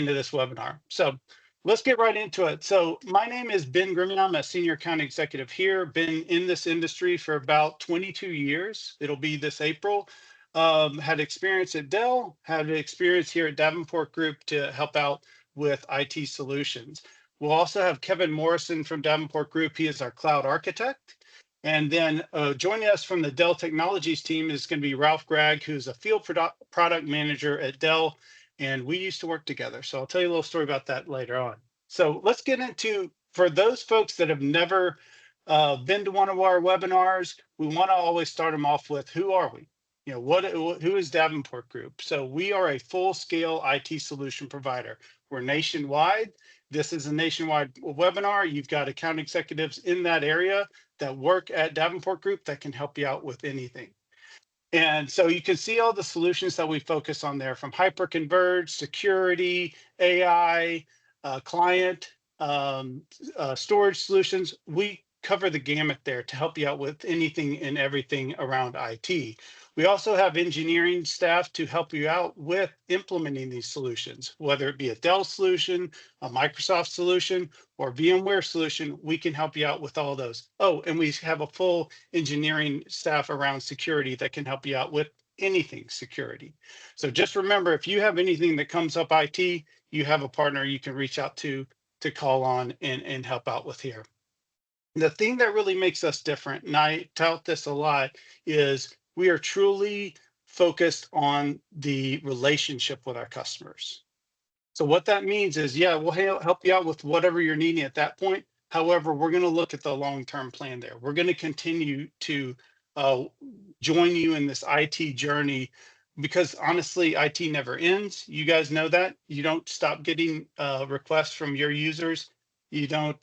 into this webinar. So let's get right into it. So my name is Ben Grimmy. I'm a senior account executive here. Been in this industry for about 22 years. It'll be this April. Had experience at Dell, had experience here at Davenport Group to help out with IT solutions. We'll also have Kevin Morrison from Davenport Group. He is our cloud architect. And then joining us from the Dell Technologies team is going to be Ralph Gregg, who's a field product manager at Dell, and we used to work together. So I'll tell you a little story about that later on. So let's get into, for those folks that have never been to one of our webinars, we want to always start them off with, who are we? You know, who is Davenport Group? So we are a full-scale IT solution provider. We're nationwide. This is a nationwide webinar. You've got account executives in that area that work at Davenport Group that can help you out with anything. And so you can see all the solutions that we focus on there, from hyperconverged, security, AI, client, storage solutions. We cover the gamut there to help you out with anything and everything around IT. We also have engineering staff to help you out with implementing these solutions, whether it be a Dell solution, a Microsoft solution, or VMware solution. We can help you out with all those. Oh, and we have a full engineering staff around security that can help you out with anything security. So just remember, if you have anything that comes up IT, you have a partner you can reach out to call on and help out with here. The thing that really makes us different, and I tout this a lot, is we are truly focused on the relationship with our customers. So what that means is, yeah, we'll help you out with whatever you're needing at that point. However, we're going to look at the long-term plan there. We're going to continue to join you in this IT journey, because honestly, IT never ends. You guys know that. You don't stop getting requests from your users. You don't,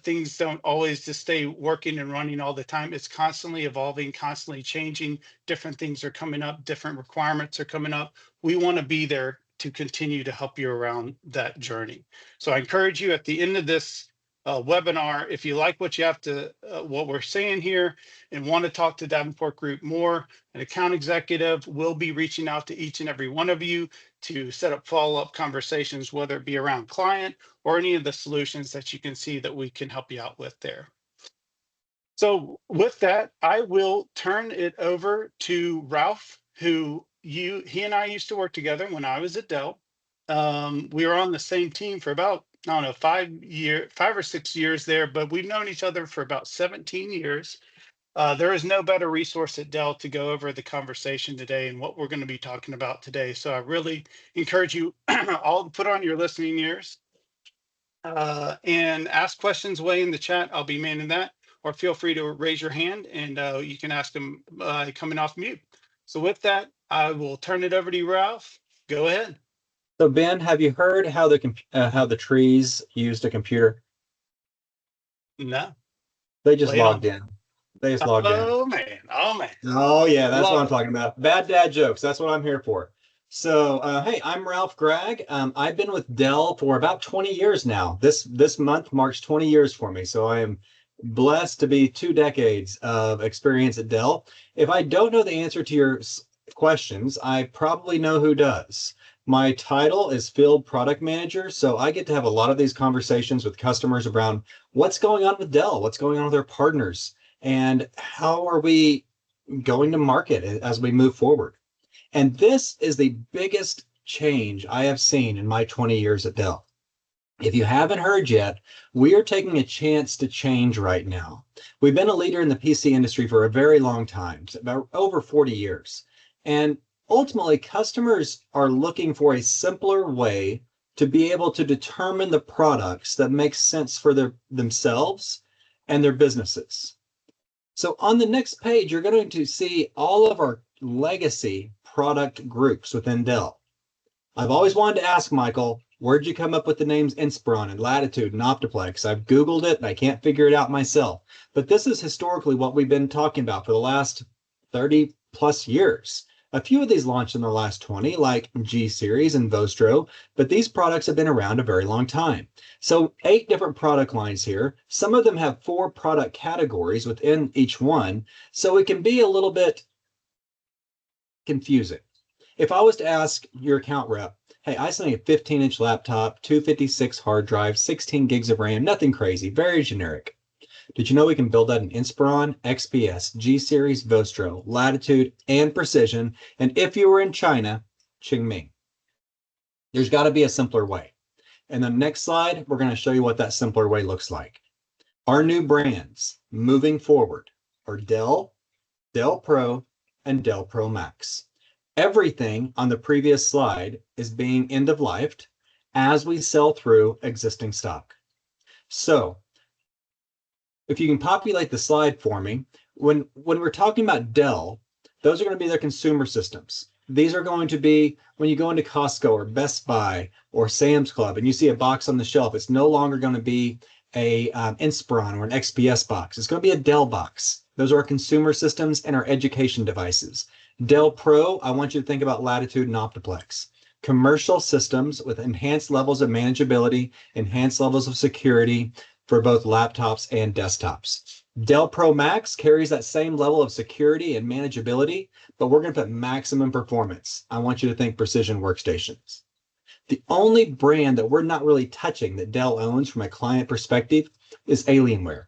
things don't always just stay working and running all the time. It's constantly evolving, constantly changing. Different things are coming up, different requirements are coming up. We want to be there to continue to help you around that journey. So I encourage you at the end of this webinar, if you like what you have to, what we're saying here, and want to talk to Davenport Group more, an account executive will be reaching out to each and every one of you to set up follow-up conversations, whether it be around client or any of the solutions that you can see that we can help you out with there. So with that, I will turn it over to Ralph, who he and I used to work together when I was at Dell. We were on the same team for about, I don't know, 5 or 6 years there, but we've known each other for about 17 years. There is no better resource at Dell to go over the conversation today and what we're going to be talking about today. So I really encourage you all to put on your listening ears and ask questions away in the chat. I'll be manning that, or feel free to raise your hand and you can ask them coming off mute. So with that, I will turn it over to you, Ralph. Go ahead. So Ben, have you heard how the trees used a computer? No. They just logged in. They just logged in. Oh man. Oh man. Oh yeah, that's what I'm talking about. Bad dad jokes. That's what I'm here for. So hey, I'm Ralph Gregg. I've been with Dell for about 20 years now. This month marks 20 years for me. So I am blessed to be 2 decades of experience at Dell. If I don't know the answer to your questions, I probably know who does. My title is Field Product Manager, so I get to have a lot of these conversations with customers around what's going on with Dell, what's going on with their partners, and how are we going to market as we move forward. And this is the biggest change I have seen in my 20 years at Dell. If you haven't heard yet, we are taking a chance to change right now. We've been a leader in the PC industry for a very long time, about over 40 years. And ultimately, customers are looking for a simpler way to be able to determine the products that make sense for themselves and their businesses. So on the next page, you're going to see all of our legacy product groups within Dell. I've always wanted to ask Michael, where'd you come up with the names Inspiron and Latitude and Optiplex? I've Googled it and I can't figure it out myself. But this is historically what we've been talking about for the last 30 plus years. A few of these launched in the last 20, like G Series and Vostro, but these products have been around a very long time. So 8 different product lines here. Some of them have 4 product categories within each one, so it can be a little bit confusing. If I was to ask your account rep, Hey, I still need a 15-inch laptop, 256 hard drive, 16 gigs of RAM, nothing crazy, very generic. Did you know we can build that in Inspiron, XPS, G Series, Vostro, Latitude, and Precision? And if you were in China, Qingming. There's got to be a simpler way. And the next slide, we're going to show you what that simpler way looks like. Our new brands moving forward are Dell, Dell Pro, and Dell Pro Max. Everything on the previous slide is being end-of-lifed as we sell through existing stock. So if you can populate the slide for me, when we're talking about Dell, those are going to be their consumer systems. These are going to be when you go into Costco or Best Buy or Sam's Club and you see a box on the shelf, it's no longer going to be a Inspiron or an XPS box. It's going to be a Dell box. Those are our consumer systems and our education devices. Dell Pro, I want you to think about Latitude and Optiplex. Commercial systems with enhanced levels of manageability, enhanced levels of security for both laptops and desktops. Dell Pro Max carries that same level of security and manageability, but we're going to put maximum performance. I want you to think precision workstations. The only brand that we're not really touching that Dell owns from a client perspective is Alienware.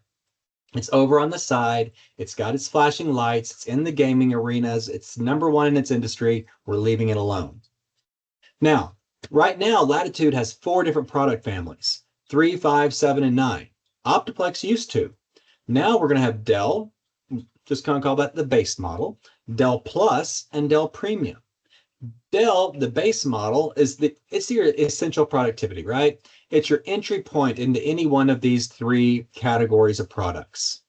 It's over on the side. It's got its flashing lights. It's in the gaming arenas. It's number one in its industry. We're leaving it alone. Now, right now, Latitude has 4 different product families, 3, 5, 7, and 9. Optiplex used to. Now we're going to have Dell, just kind of call that the base model, Dell Plus, and Dell Premium. Dell, the base model, it's your essential productivity, right? It's your entry point into any one of these 3 categories of products.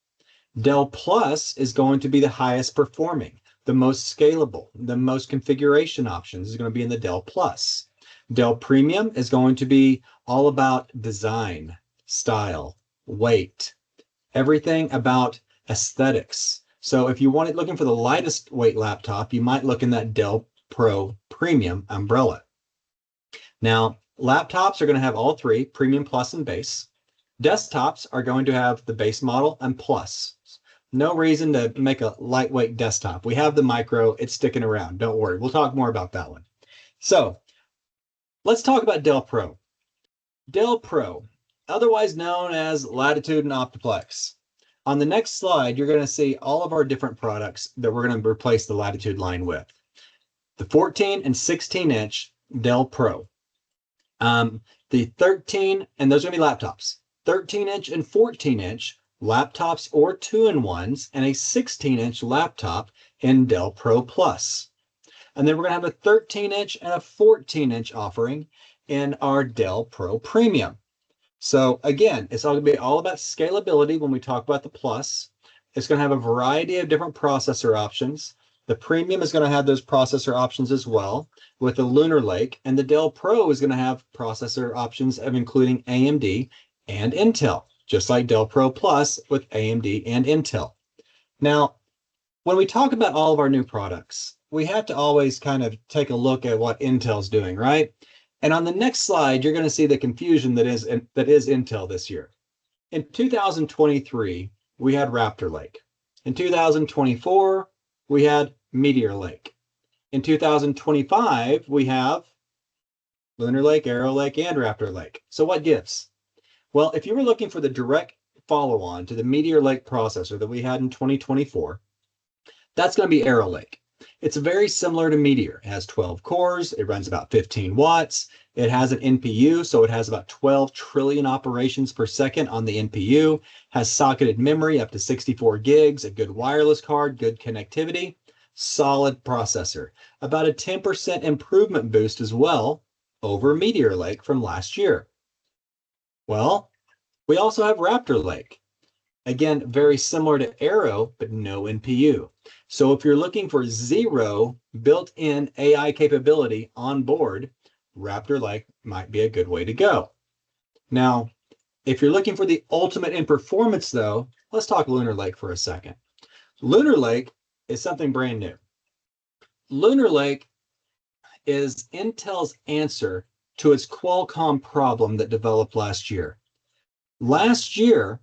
Dell Plus is going to be the highest performing, the most scalable, the most configuration options is going to be in the Dell Plus. Dell Premium is going to be all about design, style, weight, everything about aesthetics. So if you wanted looking for the lightest weight laptop, you might look in that Dell Pro Premium umbrella. Now, laptops are going to have all 3, Premium, Plus, and Base. Desktops are going to have the base model and Plus. No reason to make a lightweight desktop. We have the Micro. It's sticking around. Don't worry. We'll talk more about that one. So let's talk about Dell Pro. Dell Pro, otherwise known as Latitude and Optiplex. On the next slide, you're going to see all of our different products that we're going to replace the Latitude line with. The 14 and 16-inch Dell Pro. The 13, and those are going to be laptops. 13-inch and 14-inch laptops or 2-in-1s, and a 16-inch laptop in Dell Pro Plus. And then we're going to have a 13-inch and a 14-inch offering in our Dell Pro Premium. So again, it's all going to be all about scalability when we talk about the Plus. It's going to have a variety of different processor options. The Premium is going to have those processor options as well with the Lunar Lake, and the Dell Pro is going to have processor options of including AMD and Intel, just like Dell Pro Plus with AMD and Intel. Now, when we talk about all of our new products, we have to always kind of take a look at what Intel's doing, right? And on the next slide, you're going to see the confusion that is Intel this year. In 2023, we had Raptor Lake. In 2024, we had Meteor Lake. In 2025, we have Lunar Lake, Arrow Lake, and Raptor Lake. So what gives? Well, if you were looking for the direct follow-on to the Meteor Lake processor that we had in 2024, that's going to be Arrow Lake. It's very similar to Meteor. It has 12 cores. It runs about 15 watts. It has an NPU, so it has about 12 trillion operations per second on the NPU. Has socketed memory up to 64 gigs, a good wireless card, good connectivity, solid processor. About a 10% improvement boost as well over Meteor Lake from last year. Well, we also have Raptor Lake. Again, very similar to Arrow, but no NPU. So if you're looking for 0 built-in AI capability on board, Raptor Lake might be a good way to go. Now, if you're looking for the ultimate in performance, though, let's talk Lunar Lake for a second. Lunar Lake is something brand new. Lunar Lake is Intel's answer to its Qualcomm problem that developed last year. Last year,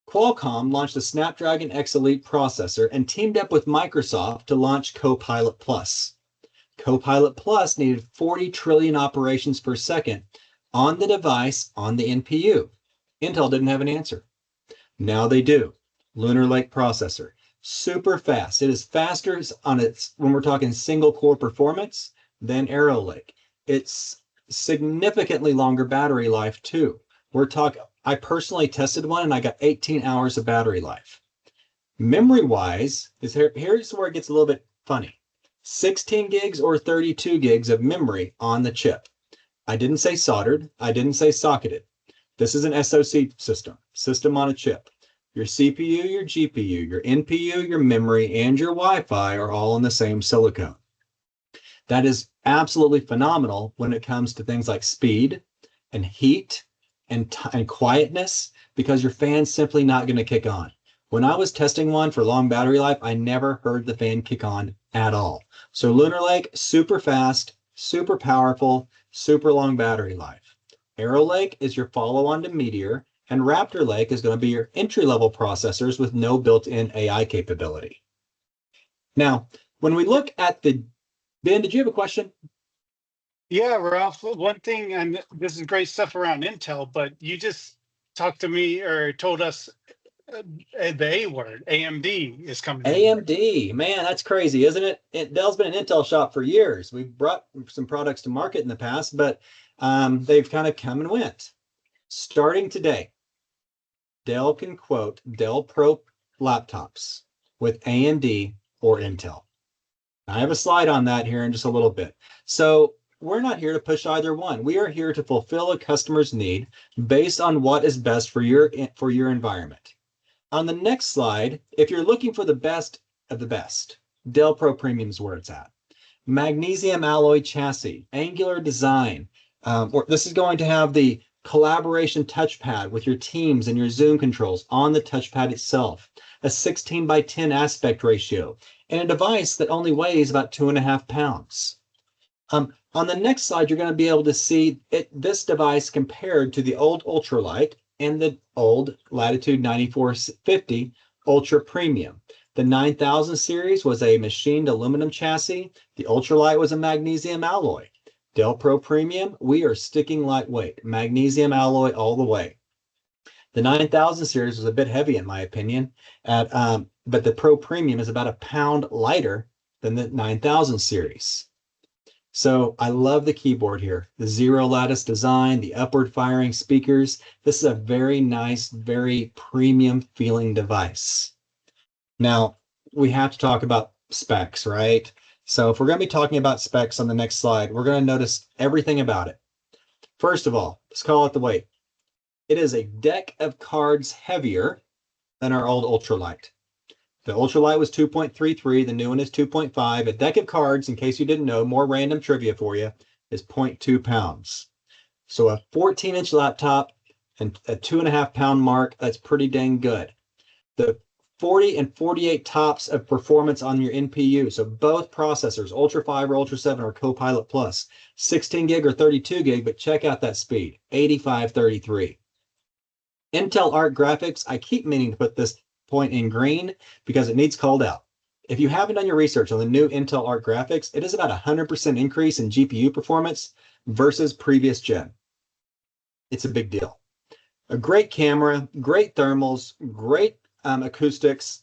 Qualcomm launched the Snapdragon X Elite processor and teamed up with Microsoft to launch Copilot Plus. Copilot Plus needed 40 trillion operations per second on the device on the NPU. Intel didn't have an answer. Now they do. Lunar Lake processor, super fast. It is faster on its when we're talking single core performance than Arrow Lake. It's significantly longer battery life too. I personally tested one and I got 18 hours of battery life. Memory wise, here's where it gets a little bit funny. 16 gigs or 32 gigs of memory on the chip. I didn't say soldered. I didn't say socketed. This is an SoC system on a chip. Your CPU, your GPU, your NPU, your memory, and your Wi-Fi are all in the same silicone. That is absolutely phenomenal when it comes to things like speed and heat and quietness, because your fan's simply not going to kick on. When I was testing one for long battery life, I never heard the fan kick on at all. So Lunar Lake, super fast, super powerful, super long battery life. Arrow Lake is your follow-on to Meteor, and Raptor Lake is going to be your entry-level processors with no built-in AI capability. Now, when we look at Ben, did you have a question? Yeah, Ralph, one thing, and this is great stuff around Intel, but you just talked to me or told us the A word, AMD is coming in here. AMD, man, that's crazy, isn't it? Dell's been an Intel shop for years. We've brought some products to market in the past, but they've kind of come and went. Starting today, Dell can quote Dell Pro laptops with AMD or Intel. I have a slide on that here in just a little bit. So we're not here to push either one. We are here to fulfill a customer's need based on what is best for your environment. On the next slide, if you're looking for the best of the best, Dell Pro Premium is where it's at. Magnesium alloy chassis, angular design. Or this is going to have the collaboration touchpad with your Teams and your Zoom controls on the touchpad itself, a 16 by 10 aspect ratio, and a device that only weighs about 2.5 pounds. On the next slide, you're going to be able to see this device compared to the old Ultralight and the old Latitude 9450 Ultra Premium. The 9000 series was a machined aluminum chassis. The Ultralight was a magnesium alloy. Dell Pro Premium, we are sticking lightweight, magnesium alloy all the way. The 9000 series was a bit heavy in my opinion, but the Pro Premium is about a pound lighter than the 9000 series. So I love the keyboard here, the zero lattice design, the upward firing speakers. This is a very nice, very premium feeling device. Now, we have to talk about specs, right? So if we're going to be talking about specs on the next slide, we're going to notice everything about it. First of all, let's call it the weight. It is a deck of cards heavier than our old Ultralight. The Ultralight was 2.33, the new one is 2.5. A deck of cards, in case you didn't know, more random trivia for you, is 0.2 pounds. So a 14-inch laptop and a 2.5 pound mark, that's pretty dang good. The 40 and 48 tops of performance on your NPU. So both processors, Ultra 5 or Ultra 7 or Copilot Plus, 16 gig or 32 gig, but check out that speed, 8533. Intel Arc graphics, I keep meaning to put this point in green because it needs called out. If you haven't done your research on the new Intel Arc graphics, it is about 100% increase in GPU performance versus previous gen. It's a big deal. A great camera, great thermals, great acoustics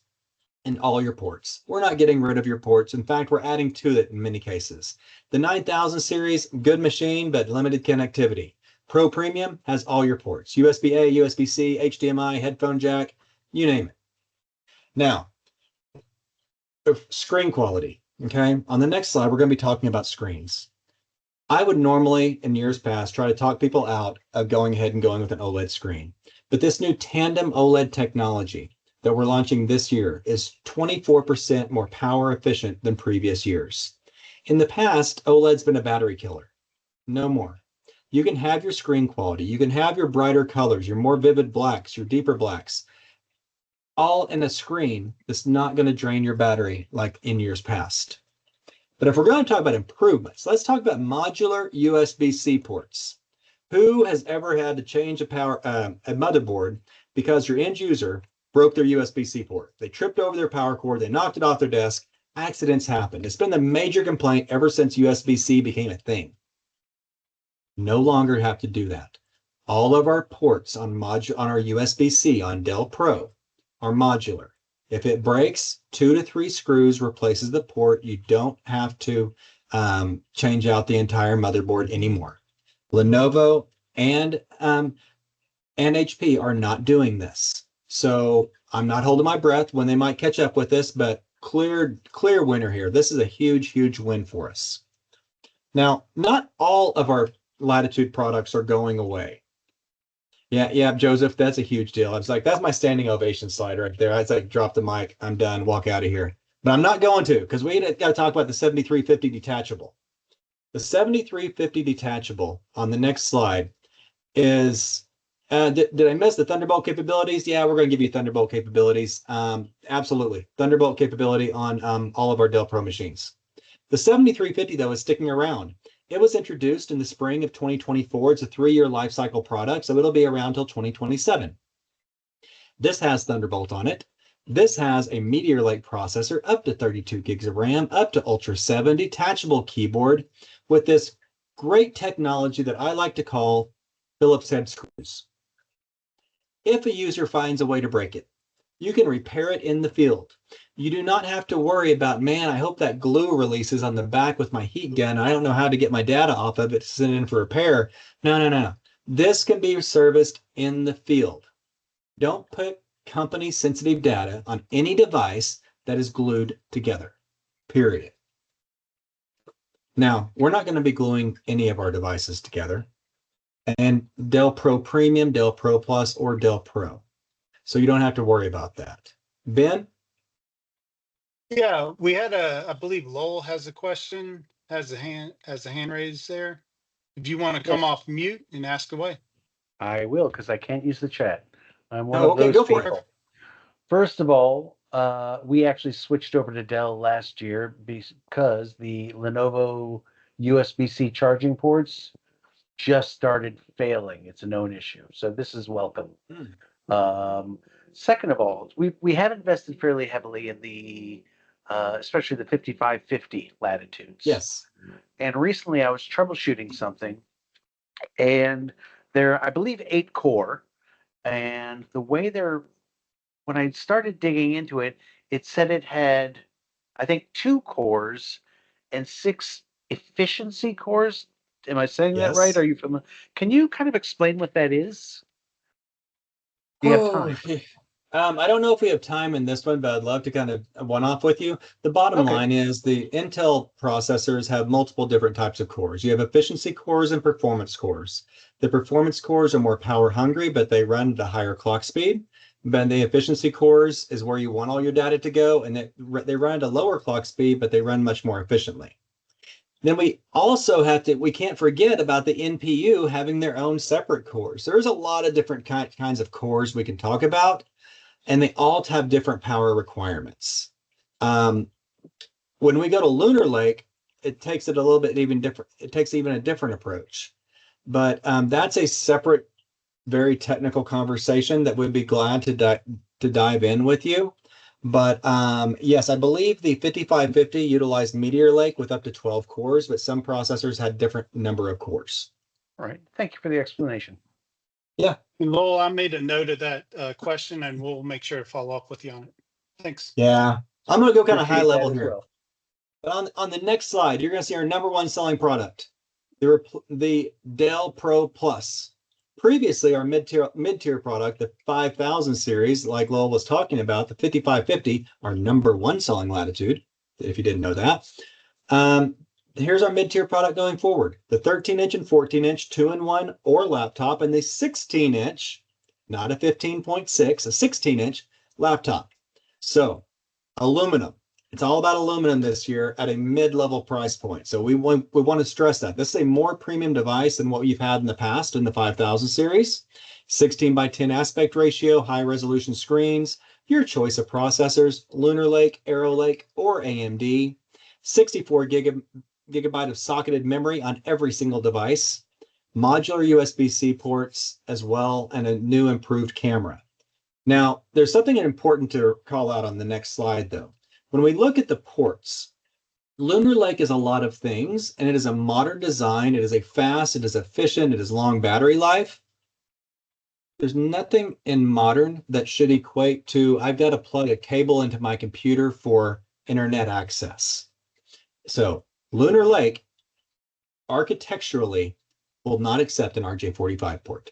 in all your ports. We're not getting rid of your ports. In fact, we're adding to it in many cases. The 9000 series, good machine, but limited connectivity. Pro Premium has all your ports, USB-A, USB-C, HDMI, headphone jack, you name it. Now, screen quality, okay? On the next slide, we're going to be talking about screens. I would normally, in years past, try to talk people out of going ahead and going with an OLED screen. But this new tandem OLED technology that we're launching this year is 24% more power efficient than previous years. In the past, OLED's been a battery killer. No more. You can have your screen quality. You can have your brighter colors, your more vivid blacks, your deeper blacks, all in a screen that's not going to drain your battery like in years past. But if we're going to talk about improvements, let's talk about modular USB-C ports. Who has ever had to change a motherboard because your end user broke their USB-C port? They tripped over their power cord, they knocked it off their desk, accidents happen. It's been the major complaint ever since USB-C became a thing. No longer have to do that. All of our ports on our USB-C on Dell Pro are modular. If it breaks, 2 to 3 screws replaces the port. You don't have to change out the entire motherboard anymore. Lenovo and HP are not doing this. So I'm not holding my breath when they might catch up with this, but clear winner here. This is a huge, huge win for us. Now, not all of our Latitude products are going away. Yeah, Joseph, that's a huge deal. I was like, that's my standing ovation slide right there. I was like, drop the mic, I'm done, walk out of here. But I'm not going to, because we got to talk about the 7350 detachable. The 7350 detachable on the next slide is, did I miss the Thunderbolt capabilities? Yeah, we're going to give you Thunderbolt capabilities. Absolutely. Thunderbolt capability on all of our Dell Pro machines. The 7350, though, is sticking around. It was introduced in the spring of 2024. It's a 3-year life cycle product, so it'll be around till 2027. This has Thunderbolt on it. This has a Meteor Lake processor, up to 32 gigs of RAM, up to Ultra 7, detachable keyboard with this great technology that I like to call Phillips head screws. If a user finds a way to break it, you can repair it in the field. You do not have to worry about, man, I hope that glue releases on the back with my heat gun. I don't know how to get my data off of it to send in for repair. No. This can be serviced in the field. Don't put company sensitive data on any device that is glued together, period. Now, we're not going to be gluing any of our devices together. And Dell Pro Premium, Dell Pro Plus, or Dell Pro. So you don't have to worry about that. Ben? Yeah, we had I believe Lowell has a question, has a hand raised there. If you want to come Yes, off mute and ask away. I will, because I can't use the chat. I'm one Oh, of okay, those go for it. people. First of all, we actually switched over to Dell last year because the Lenovo USB-C charging ports just started failing. It's a known issue. So this is welcome. Um, Second of all, we have invested fairly heavily in the especially the 5550 latitudes. Yes. And recently I was troubleshooting something, and they're, I believe, 8 core. And the way they're, when I started digging into it, it said it had, I think, 2 cores and 6 efficiency cores. Am I saying that right? Yes. Are you familiar? Can you kind of explain what that is? Do you have Oh, time? I don't know if we have time in this one, but I'd love to kind of one off with you. The bottom Okay. line is the Intel processors have multiple different types of cores. You have efficiency cores and performance cores. The performance cores are more power hungry, but they run at a higher clock speed. But the efficiency cores is where you want all your data to go, and they run at a lower clock speed, but they run much more efficiently. Then we also we can't forget about the NPU having their own separate cores. There's a lot of different kinds of cores we can talk about, and they all have different power requirements. Um, when we go to Lunar Lake, it takes it a little bit even different. It takes even a different approach, but that's a separate, very technical conversation that we'd be glad to dive in with you. But yes, I believe the 5550 utilized Meteor Lake with up to 12 cores, but some processors had different number of cores. All right. Thank you for the explanation. Yeah. And Lowell, I made a note of that question, and we'll make sure to follow up with you on it. Thanks. Yeah. I'm going to go kind of high Appreciate level that as here. well. But on the next slide, you're going to see our number one selling product, the Dell Pro Plus. Previously, our mid-tier product, the 5000 series, like Lowell was talking about, the 5550, our number one selling Latitude, if you didn't know that. Here's our mid-tier product going forward. The 13-inch and 14-inch 2-in-1 or laptop, and the 16-inch, not a 15.6, a 16-inch laptop. So aluminum. It's all about aluminum this year at a mid-level price point. So we want to stress that. This is a more premium device than what you've had in the past in the 5000 series. 16 by 10 aspect ratio, high resolution screens, your choice of processors, Lunar Lake, Arrow Lake, or AMD. 64 gigabyte of socketed memory on every single device. Modular USB-C ports as well, and a new improved camera. Now, there's something important to call out on the next slide, though. When we look at the ports, Lunar Lake is a lot of things, and it is a modern design. It is a fast, it is efficient, it is long battery life. There's nothing in modern that should equate to I've got to plug a cable into my computer for internet access. So Lunar Lake architecturally will not accept an RJ45 port.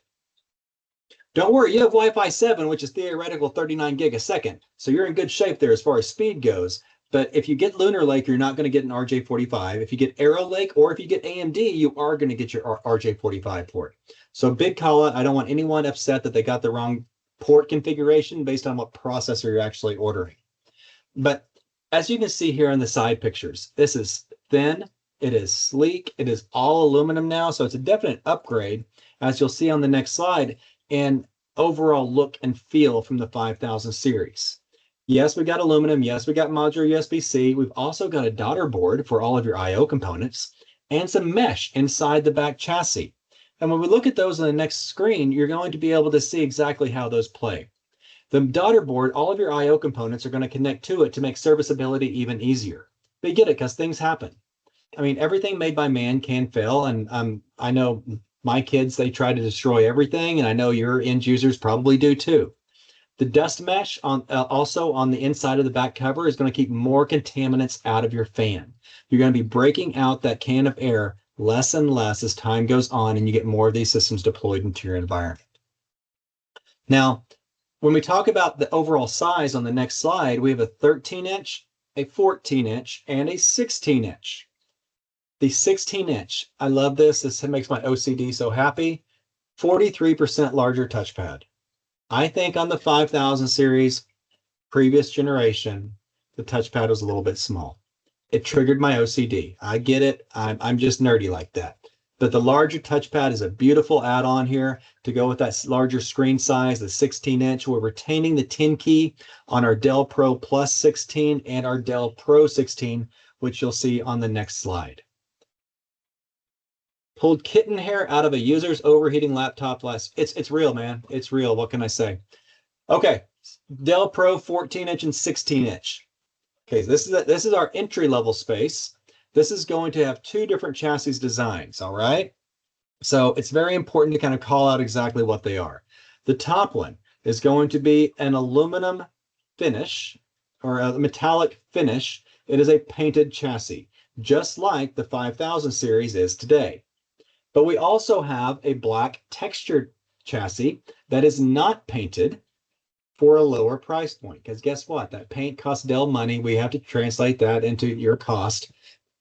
Don't worry, you have Wi-Fi 7, which is theoretical 39 gig a second. So you're in good shape there as far as speed goes. But if you get Lunar Lake, you're not going to get an RJ45. If you get Arrow Lake or if you get AMD, you are going to get your RJ45 port. So big call out. I don't want anyone upset that they got the wrong port configuration based on what processor you're actually ordering. But as you can see here in the side pictures, this is thin, it is sleek, it is all aluminum now. So it's a definite upgrade, as you'll see on the next slide, in overall look and feel from the 5000 series. Yes, we got aluminum. Yes, we got modular USB-C. We've also got a daughter board for all of your I/O components and some mesh inside the back chassis. And when we look at those on the next screen, you're going to be able to see exactly how those play. The daughter board, all of your I/O components are going to connect to it to make serviceability even easier. But get it, because things happen. I mean, everything made by man can fail. And I know my kids, they try to destroy everything. And I know your end users probably do too. The dust mesh also on the inside of the back cover is going to keep more contaminants out of your fan. You're going to be breaking out that can of air less and less as time goes on and you get more of these systems deployed into your environment. Now, when we talk about the overall size on the next slide, we have a 13-inch, a 14-inch, and a 16-inch. The 16-inch, I love this. This makes my OCD so happy. 43% larger touchpad. I think on the 5000 series, previous generation, the touchpad was a little bit small. It triggered my OCD. I get it. I'm just nerdy like that. But the larger touchpad is a beautiful add-on here to go with that larger screen size, the 16-inch. We're retaining the 10 key on our Dell Pro Plus 16 and our Dell Pro 16, which you'll see on the next slide. Pulled kitten hair out of a user's overheating laptop last. It's real, man. It's real. What can I say? Okay, Dell Pro 14-inch and 16-inch. Okay, this is our entry-level space. This is going to have two different chassis designs, all right? So it's very important to kind of call out exactly what they are. The top one is going to be an aluminum finish or a metallic finish. It is a painted chassis, just like the 5000 series is today. But we also have a black textured chassis that is not painted for a lower price point. Because guess what? That paint costs Dell money. We have to translate that into your cost.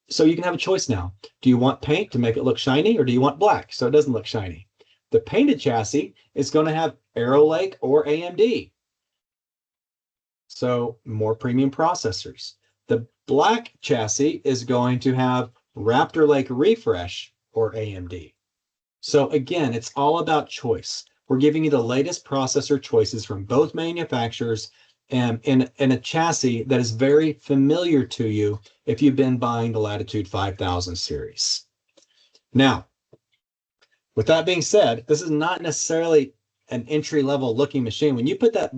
So you can have a choice now. Do you want paint to make it look shiny, or do you want black so it doesn't look shiny? The painted chassis is going to have Arrow Lake or AMD. So more premium processors. The black chassis is going to have Raptor Lake Refresh or AMD. So again, it's all about choice. We're giving you the latest processor choices from both manufacturers and in a chassis that is very familiar to you if you've been buying the Latitude 5000 series. Now, with that being said, this is not necessarily an entry-level looking machine. When you put that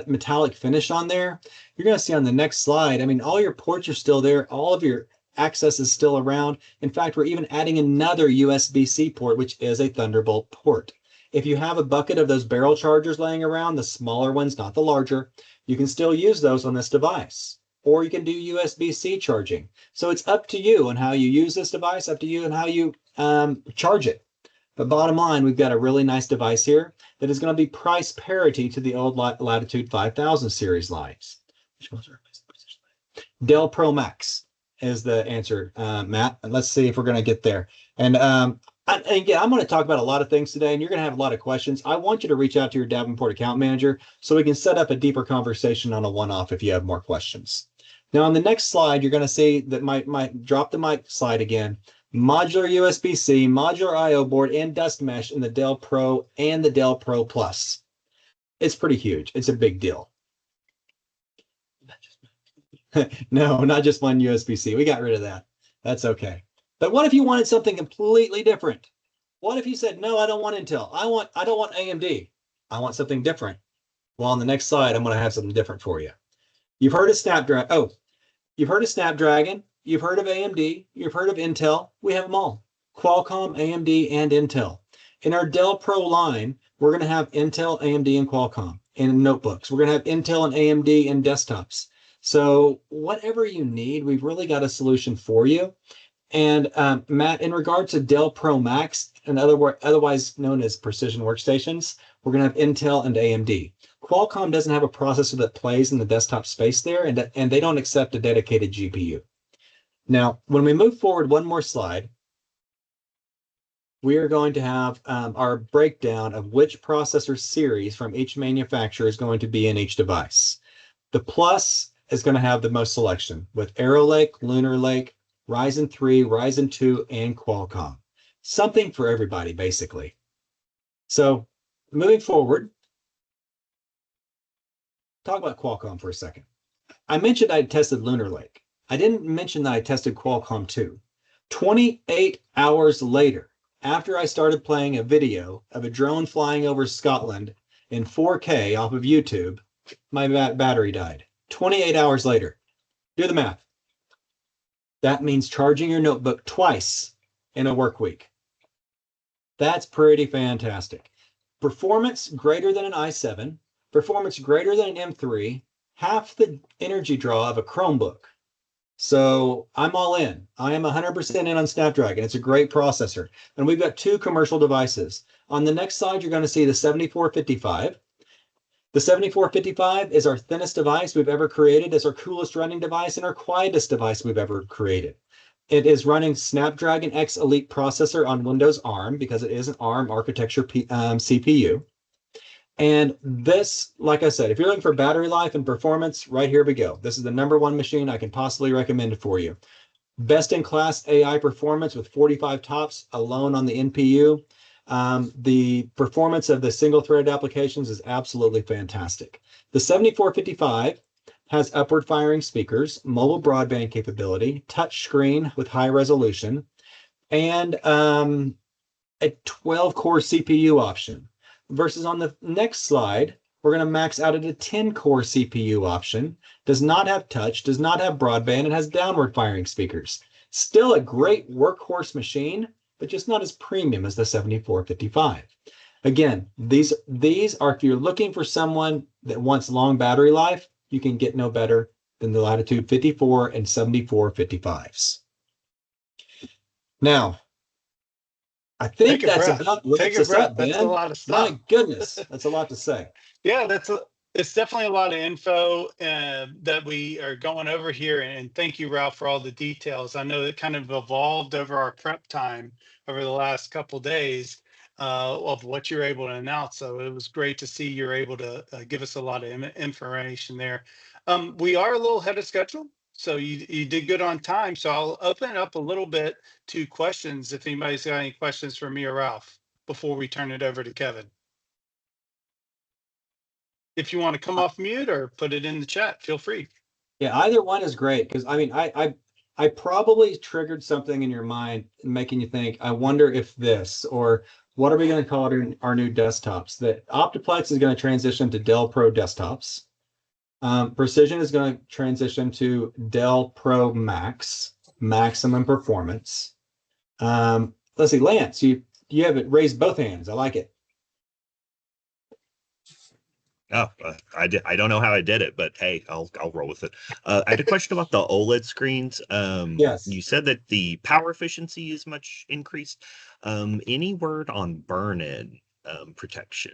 metallic finish on there, you're going to see on the next slide, I mean, all your ports are still there. All of your access is still around. In fact, we're even adding another USB-C port, which is a Thunderbolt port. If you have a bucket of those barrel chargers laying around, the smaller ones, not the larger, you can still use those on this device. Or you can do USB-C charging. So it's up to you on how you use this device, up to you and how you charge it. But bottom line, we've got a really nice device here that is going to be price parity to the old Latitude 5000 series lines. Dell Pro Max is the answer, Matt. And let's see if we're going to get there. And again, I'm going to talk about a lot of things today, and you're going to have a lot of questions. I want you to reach out to your Davenport account manager so we can set up a deeper conversation on a one-off if you have more questions. Now, on the next slide, you're going to see that my drop the mic slide again. Modular USB-C, modular I/O board, and dust mesh in the Dell Pro and the Dell Pro Plus. It's pretty huge. It's a big deal. No, not just one USB-C. We got rid of that. That's okay. But what if you wanted something completely different? What if you said, no, I don't want Intel. I don't want AMD. I want something different. Well, on the next slide, I'm going to have something different for you. You've heard of Snapdragon. Oh, You've heard of Snapdragon, you've heard of AMD, you've heard of Intel. We have them all. Qualcomm, AMD, and Intel. In our Dell Pro line, we're going to have Intel, AMD, and Qualcomm in notebooks. We're going to have Intel and AMD in desktops. So whatever you need, we've really got a solution for you. And Matt, in regard to Dell Pro Max, and otherwise known as precision workstations, we're going to have Intel and AMD. Qualcomm doesn't have a processor that plays in the desktop space there, and they don't accept a dedicated GPU. Now, when we move forward one more slide, we are going to have our breakdown of which processor series from each manufacturer is going to be in each device. The Plus is going to have the most selection with Arrow Lake, Lunar Lake, Ryzen 3, Ryzen 2, and Qualcomm. Something for everybody, basically. So moving forward, talk about Qualcomm for a second. I mentioned I tested Lunar Lake. I didn't mention that I tested Qualcomm too. 28 hours later, after I started playing a video of a drone flying over Scotland in 4K off of YouTube, my battery died. 28 hours later. Do the math. That means charging your notebook twice in a work week. That's pretty fantastic. Performance greater than an i7, performance greater than an M3, half the energy draw of a Chromebook. So I'm all in. I am 100% in on Snapdragon. It's a great processor. And we've got two commercial devices. On the next slide, you're going to see the 7455. The 7455 is our thinnest device we've ever created. It's our coolest running device and our quietest device we've ever created. It is running Snapdragon X Elite processor on Windows ARM because it is an ARM architecture CPU. And this, like I said, if you're looking for battery life and performance, right here we go. This is the #1 machine I can possibly recommend it for you. Best in class AI performance with 45 TOPS alone on the NPU. The performance of the single-threaded applications is absolutely fantastic. The 7455 has upward firing speakers, mobile broadband capability, touch screen with high resolution, and a 12-core CPU option. Versus on the next slide, we're going to max out at a 10-core CPU option. Does not have touch, does not have broadband, and has downward firing speakers. Still a great workhorse machine, but just not as premium as the 7455. Again, these are, if you're looking for someone that wants long battery life, you can get no better than the Latitude 54 and 7455s. Now, I think that's about Take a breath. That's a lot of stuff. My goodness, that's a lot to say. Yeah, it's definitely a lot of info that we are going over here. And thank you, Ralph, for all the details. I know it kind of evolved over our prep time over the last couple of days of what you're able to announce. So it was great to see you're able to give us a lot of information there. We are a little ahead of schedule. So you did good on time. So I'll open it up a little bit to questions if anybody's got any questions for me or Ralph before we turn it over to Kevin. If you want to come off mute or put it in the chat, feel free. Yeah, either one is great because I mean, I probably triggered something in your mind, making you think, I wonder if this, or what are we going to call it our new desktops? That Optiplex is going to transition to Dell Pro desktops. Precision is going to transition to Dell Pro Max, maximum performance. Let's see, Lance, you have raised both hands. I like it. Oh, I don't know how I did it, but hey, I'll roll with it. I had a question about the OLED screens. Yes. You said that the power efficiency is much increased. Any word on burn-in protection?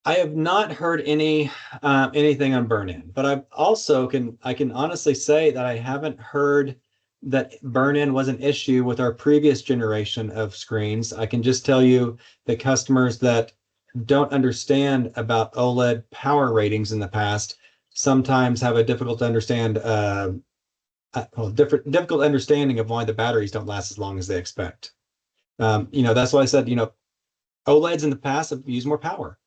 I have not heard anything on burn-in, but I can honestly say that I haven't heard that burn-in was an issue with our previous generation of screens. I can just tell you the customers that don't understand about OLED power ratings in the past sometimes have a difficult understanding of why the batteries don't last as long as they expect. That's why I said, OLEDs in the past have used more power.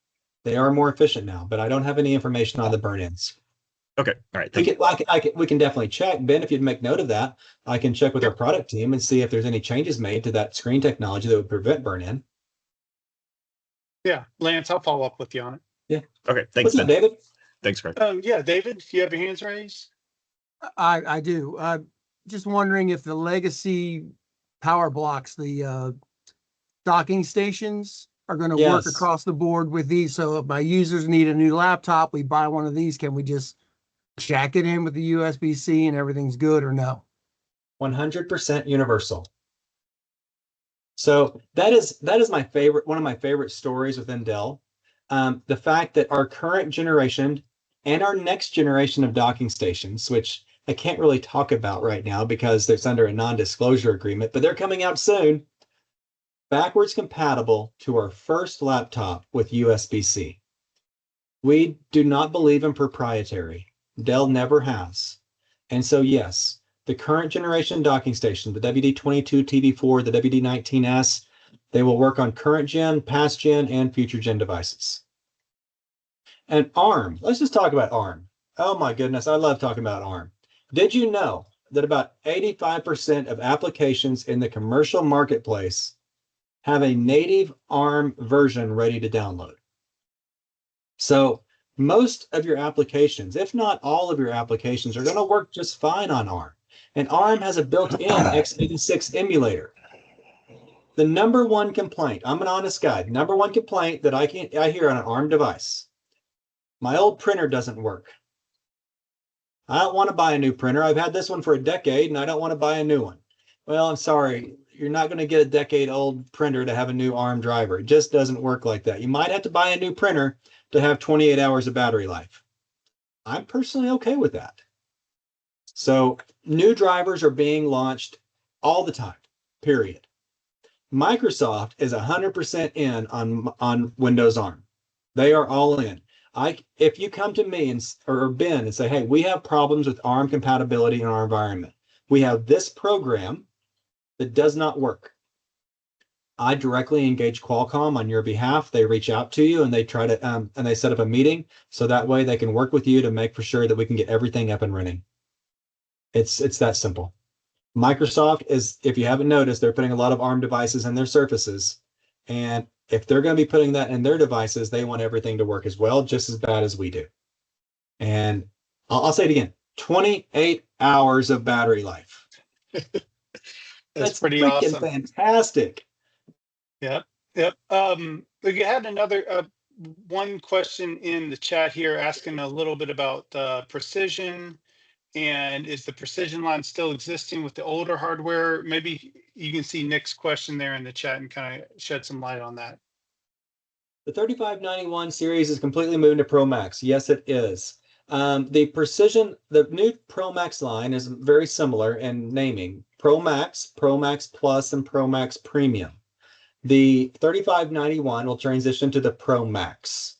They are more efficient now, but I don't have any information on the burn-ins. Okay, all right. We can definitely check. Ben, if you'd make note of that, I can check with our product team and see if there's any changes made to that screen technology that would prevent burn-in. Yeah, Lance, I'll follow up with you on it. Yeah. Okay, thanks, Ben. David? Thanks, Greg. Yeah, David, if you have your hands raised. I do. Just wondering if the legacy power blocks, the docking stations, are going to work Yes, across the board with these. So if my users need a new laptop, we buy one of these. Can we just jack it in with the USB-C and everything's good, or no? 100% universal. So that is my favorite, one of my favorite stories within Dell. The fact that our current generation and our next generation of docking stations, which I can't really talk about right now because it's under a non-disclosure agreement, but they're coming out soon, backwards compatible to our first laptop with USB-C. We do not believe in proprietary. Dell never has. And so, yes, the current generation docking station, the WD22 TV4, the WD19S, they will work on current gen, past gen, and future gen devices. And ARM, let's just talk about ARM. Oh my goodness, I love talking about ARM. Did you know that about 85% of applications in the commercial marketplace have a native ARM version ready to download? So most of your applications, if not all of your applications, are going to work just fine on ARM. And ARM has a built-in x86 emulator. The number one complaint, I'm an honest guy, number one complaint that I hear on an ARM device, my old printer doesn't work. I don't want to buy a new printer. I've had this one for a decade and I don't want to buy a new one. Well, I'm sorry. You're not going to get a decade-old printer to have a new ARM driver. It just doesn't work like that. You might have to buy a new printer to have 28 hours of battery life. I'm personally okay with that. So new drivers are being launched all the time, period. Microsoft is 100% in on Windows ARM. They are all in. If you come to me or Ben and say, hey, we have problems with ARM compatibility in our environment. We have this program that does not work. I directly engage Qualcomm on your behalf. They reach out to you and they try to and they set up a meeting so that way they can work with you to make for sure that we can get everything up and running. It's that simple. Microsoft is, if you haven't noticed, they're putting a lot of ARM devices in their Surfaces, and if they're going to be putting that in their devices, they want everything to work as well, just as bad as we do. And I'll say it again: 28 hours of battery life. That's pretty freaking awesome. fantastic. Yep. Yep. We had another one question in the chat here asking a little bit about precision, and is the precision line still existing with the older hardware? Maybe you can see Nick's question there in the chat and kind of shed some light on that. The 3591 series is completely moving to Pro Max. Yes, it is. The new Pro Max line is very similar in naming: Pro Max Plus, and Pro Max Premium. The 3591 will transition to the Pro Max.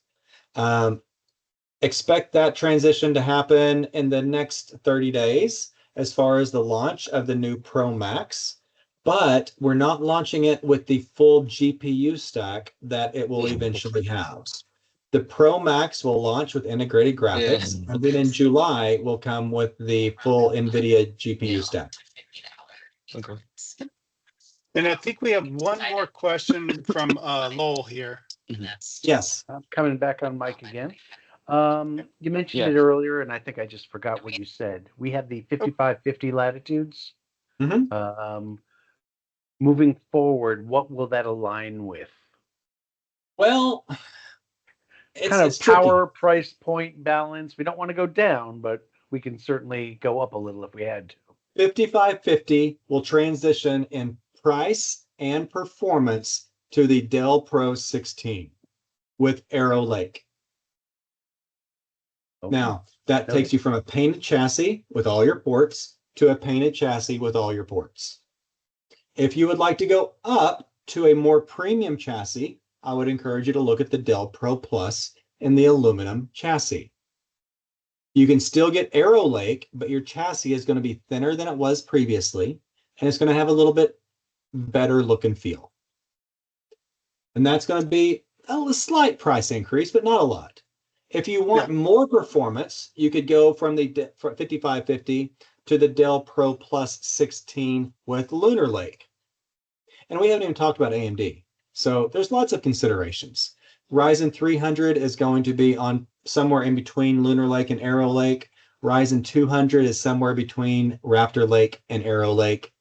Expect that transition to happen in the next 30 days as far as the launch of the new Pro Max, but we're not launching it with the full GPU stack that it will eventually have. The Pro Max will launch with integrated graphics, and then in July will come with the full NVIDIA GPU stack. Okay. And I think we have one more question from Lowell here. Yes. I'm coming back on mic again. You mentioned it earlier, and I think I just forgot what you said. We have the 5550 latitudes. Mm-hmm. Moving forward, what will that align with? Well, Kind of it's tricky. power, price point balance. We don't want to go down, but we can certainly go up a little if we had to. 5550 will transition in price and performance to the Dell Pro 16 with Arrow Lake. Okay. Now, that takes you from a painted chassis with all your ports to a painted chassis with all your ports. If you would like to go up to a more premium chassis, I would encourage you to look at the Dell Pro Plus in the aluminum chassis. You can still get Arrow Lake, but your chassis is going to be thinner than it was previously, and it's going to have a little bit better look and feel. And that's going to be a slight price increase, but not a lot. If you want more performance, you could go from the 5550 to the Dell Pro Plus 16 with Lunar Lake. And we haven't even talked about AMD. So there's lots of considerations. Ryzen 300 is going to be on somewhere in between Lunar Lake and Arrow Lake. Ryzen 200 is somewhere between Raptor Lake and Arrow Lake.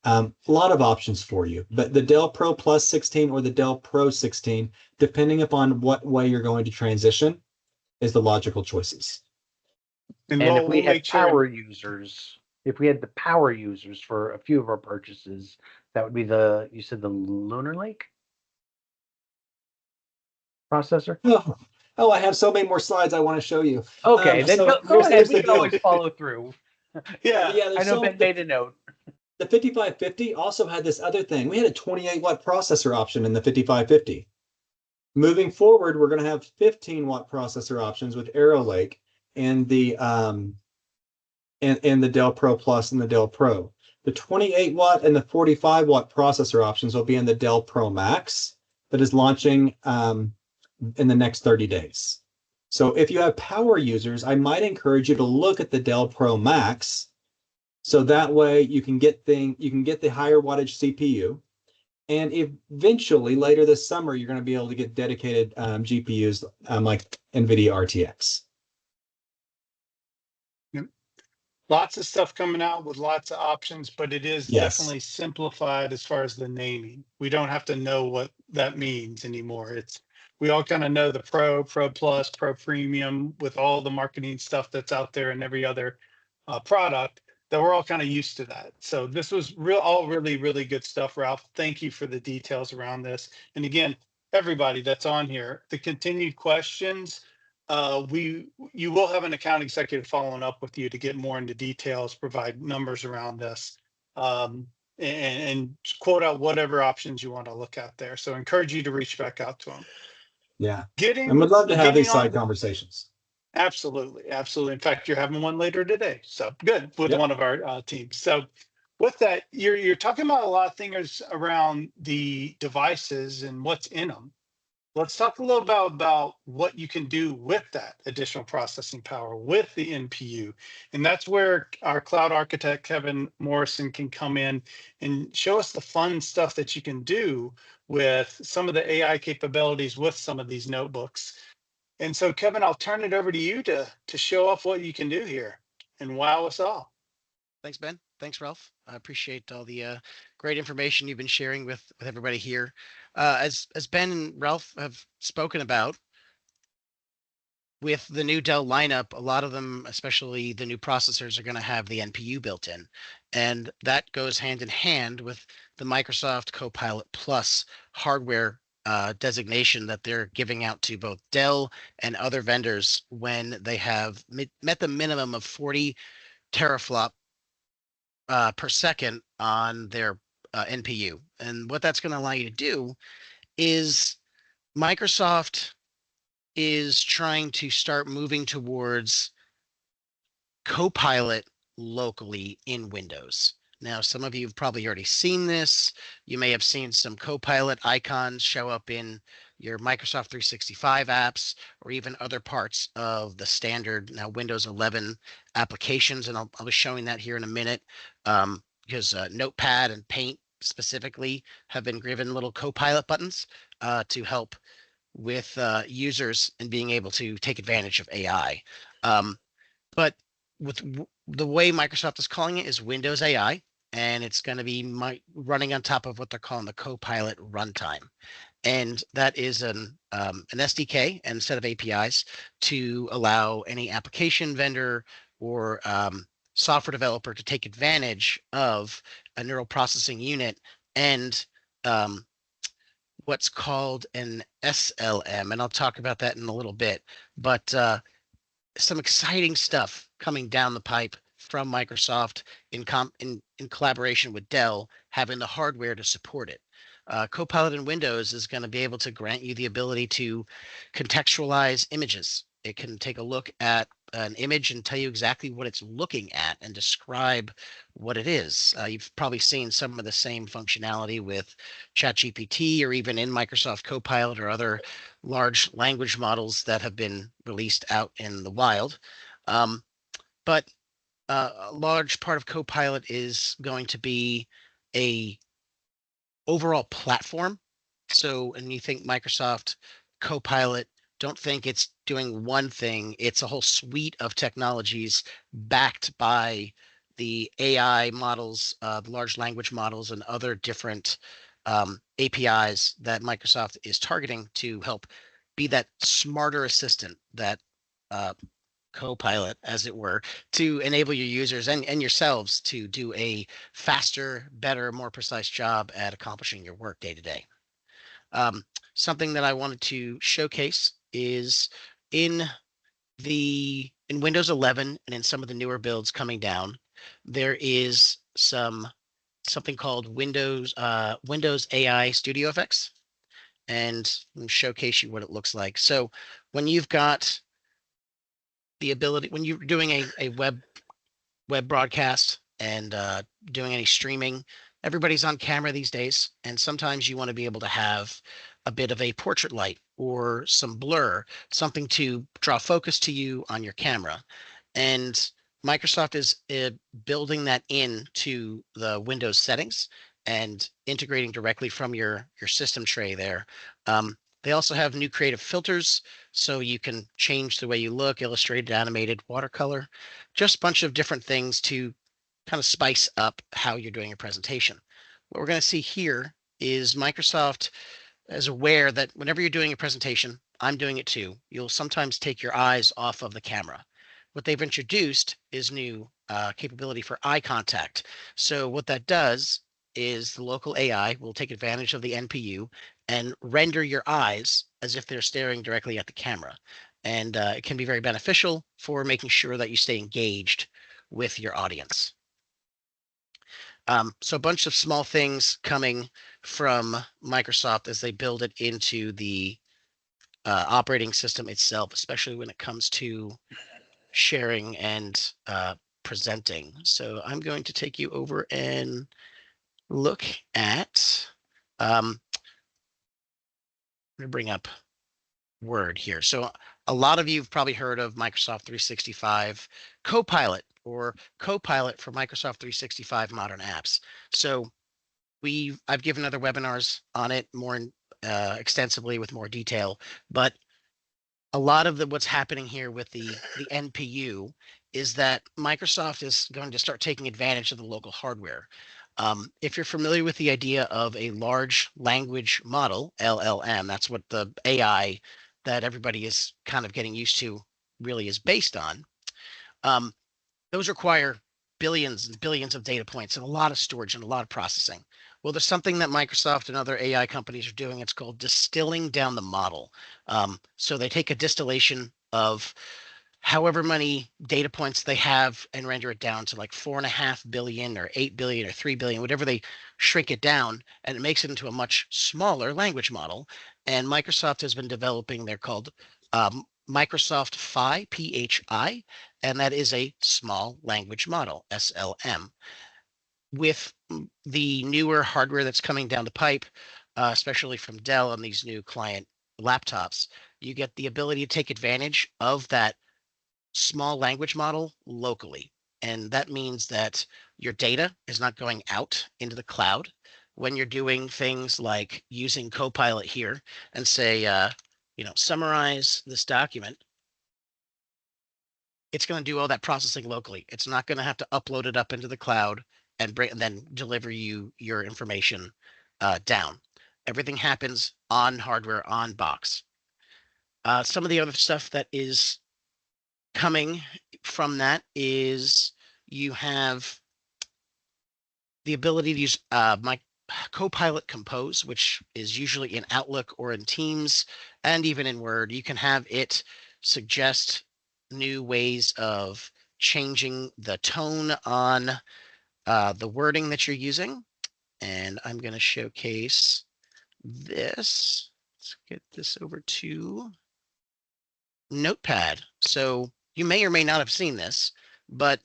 A lot of options for you, but the Dell Pro Plus 16 or the Dell Pro 16, depending upon what way you're going to transition, is the logical choices. And And if we'll we had make sure. power users, if we had the power users for a few of our purchases, that would be you said the Lunar Lake processor? Oh, I have so many more slides I want to show you. Okay, then go here's ahead. the We can deal. always follow through. Yeah. Yeah, I know Ben made a note. the 5550 also had this other thing. We had a 28-watt processor option in the 5550. Moving forward, we're going to have 15-watt processor options with Arrow Lake and the Dell Pro Plus and the Dell Pro. The 28-watt and the 45-watt processor options will be in the Dell Pro Max that is launching in the next 30 days. So if you have power users, I might encourage you to look at the Dell Pro Max. So that way you can get the higher wattage CPU. And eventually later this summer, you're going to be able to get dedicated GPUs like NVIDIA RTX. Lots of stuff coming out with lots of options, but it is Yes. definitely simplified as far as the naming. We don't have to know what that means anymore. We all kind of know the Pro, Pro Plus, Pro Premium with all the marketing stuff that's out there and every other product, that we're all kind of used to that. So this was all really, really good stuff, Ralph. Thank you for the details around this. And again, everybody that's on here, the continued questions, you will have an account executive following up with you to get more into details, provide numbers around this, and quote out whatever options you want to look at there. So encourage you to reach back out to them. Yeah. Getting And would love to have these getting side on- conversations. Absolutely, absolutely. In fact, you're having one later today, so good with Yep. one of our teams. So with that, you're talking about a lot of things around the devices and what's in them. Let's talk a little about what you can do with that additional processing power with the NPU. And that's where our cloud architect, Kevin Morrison, can come in and show us the fun stuff that you can do with some of the AI capabilities with some of these notebooks. And so, Kevin, I'll turn it over to you to show off what you can do here and wow us all. Thanks, Ben. Thanks, Ralph. I appreciate all the great information you've been sharing with everybody here. As Ben and Ralph have spoken about, with the new Dell lineup, a lot of them, especially the new processors, are going to have the NPU built in. And that goes hand in hand with the Microsoft Copilot Plus hardware designation that they're giving out to both Dell and other vendors when they have met the minimum of 40 teraflop per second on their NPU. And what that's going to allow you to do is Microsoft is trying to start moving towards Copilot locally in Windows. Now, some of you have probably already seen this. You may have seen some Copilot icons show up in your Microsoft 365 apps or even other parts of the standard now Windows 11 applications. And I'll be showing that here in a minute because Notepad and Paint specifically have been given little Copilot buttons to help with users and being able to take advantage of AI. But with the way Microsoft is calling it is Windows AI, and it's going to be running on top of what they're calling the Copilot runtime. And that is an SDK and a set of APIs to allow any application vendor or software developer to take advantage of a neural processing unit and what's called an SLM. And I'll talk about that in a little bit. But some exciting stuff coming down the pipe from Microsoft in collaboration with Dell, having the hardware to support it. Copilot in Windows is going to be able to grant you the ability to contextualize images. It can take a look at an image and tell you exactly what it's looking at and describe what it is. You've probably seen some of the same functionality with ChatGPT or even in Microsoft Copilot or other large language models that have been released out in the wild. But a large part of Copilot is going to be a overall platform. So, and you think Microsoft Copilot don't think it's doing one thing. It's a whole suite of technologies backed by the AI models, the large language models, and other different APIs that Microsoft is targeting to help be that smarter assistant, that uh, co-pilot, as it were, to enable your users and yourselves to do a faster, better, more precise job at accomplishing your work day to day. Something that I wanted to showcase is in in Windows 11 and in some of the newer builds coming down, there is something called Windows AI Studio Effects, and let me showcase you what it looks like. So when you've got the ability, when you're doing a web broadcast and doing any streaming, everybody's on camera these days, and sometimes you want to be able to have a bit of a portrait light or some blur, something to draw focus to you on your camera. And Microsoft is building that into the Windows settings and integrating directly from your system tray there. They also have new creative filters, so you can change the way you look, illustrated, animated, watercolor, just a bunch of different things to kind of spice up how you're doing your presentation. What we're going to see here is Microsoft is aware that whenever you're doing a presentation, I'm doing it too, you'll sometimes take your eyes off of the camera. What they've introduced is new capability for eye contact. So what that does is the local AI will take advantage of the NPU and render your eyes as if they're staring directly at the camera. And it can be very beneficial for making sure that you stay engaged with your audience. So a bunch of small things coming from Microsoft as they build it into the operating system itself, especially when it comes to sharing and presenting. So I'm going to take you over and look at, let me bring up Word here. So a lot of you have probably heard of Microsoft 365 Copilot or Copilot for Microsoft 365 modern apps. So I've given other webinars on it more extensively with more detail, but a lot of what's happening here with the NPU is that Microsoft is going to start taking advantage of the local hardware. If you're familiar with the idea of a large language model, LLM, that's what the AI that everybody is kind of getting used to really is based on. Those require billions and billions of data points and a lot of storage and a lot of processing. Well, there's something that Microsoft and other AI companies are doing. It's called distilling down the model. So they take a distillation of however many data points they have and render it down to like 4.5 billion or 8 billion or 3 billion, whatever they shrink it down, and it makes it into a much smaller language model. And Microsoft has been developing, they're called Microsoft PHI, and that is a small language model, SLM. With the newer hardware that's coming down the pipe, especially from Dell on these new client laptops, you get the ability to take advantage of that small language model locally. And that means that your data is not going out into the cloud when you're doing things like using Copilot here and say, summarize this document. It's going to do all that processing locally. It's not going to have to upload it up into the cloud and then deliver you your information down. Everything happens on hardware, on box. Some of the other stuff that is coming from that is you have the ability to use my Copilot Compose, which is usually in Outlook or in Teams and even in Word. You can have it suggest new ways of changing the tone on the wording that you're using. And I'm going to showcase this. Let's get this over to Notepad. So you may or may not have seen this, but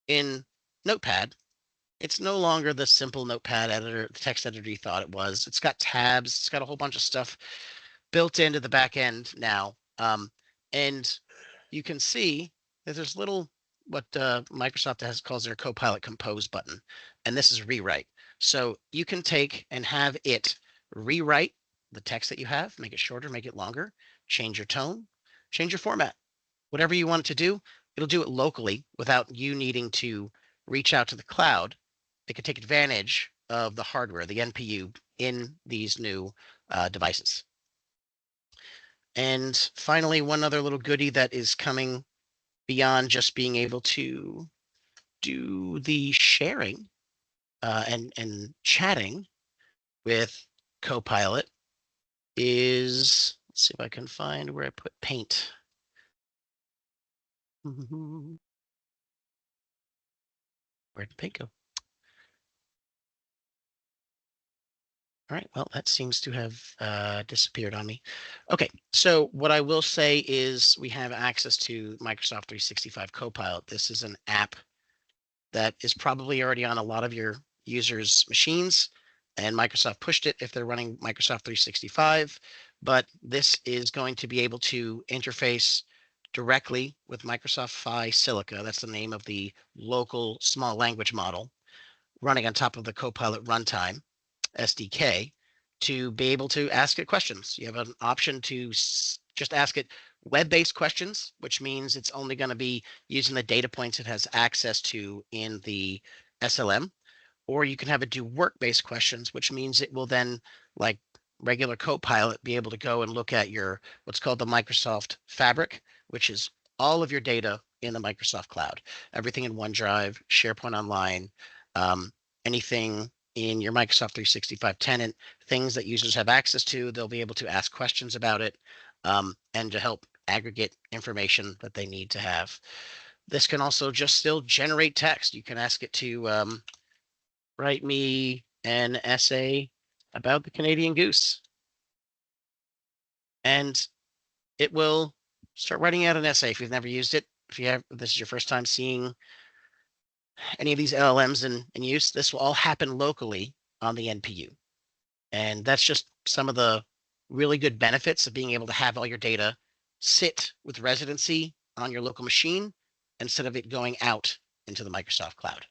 in Notepad, it's no longer the simple Notepad editor, text editor you thought it was. It's got tabs. It's got a whole bunch of stuff built into the back end now. And you can see that there's little what Microsoft calls their Copilot Compose button, and this is rewrite. So you can take and have it rewrite the text that you have, make it shorter, make it longer, change your tone, change your format, whatever you want it to do. It'll do it locally without you needing to reach out to the cloud. It can take advantage of the hardware, the NPU in these new devices. And finally, one other little goodie that is coming beyond just being able to do the sharing and chatting with Copilot is, let's see if I can find where I put Paint. Where did Paint go? All right, well, that seems to have disappeared on me. Okay, so what I will say is we have access to Microsoft 365 Copilot. This is an app that is probably already on a lot of your users' machines, and Microsoft pushed it if they're running Microsoft 365. But this is going to be able to interface directly with Microsoft Phi Silica. That's the name of the local small language model running on top of the Copilot runtime SDK to be able to ask it questions. You have an option to just ask it web-based questions, which means it's only going to be using the data points it has access to in the SLM, or you can have it do work-based questions, which means it will then, like regular Copilot, be able to go and look at your what's called the Microsoft Fabric, which is all of your data in the Microsoft Cloud, everything in OneDrive, SharePoint Online, anything in your Microsoft 365 tenant, things that users have access to. They'll be able to ask questions about it and to help aggregate information that they need to have. This can also just still generate text. You can ask it to write me an essay about the Canadian goose. And it will start writing out an essay if you've never used it. If this is your first time seeing any of these LLMs in use, this will all happen locally on the NPU. And that's just some of the really good benefits of being able to have all your data sit with residency on your local machine instead of it going out into the Microsoft Cloud.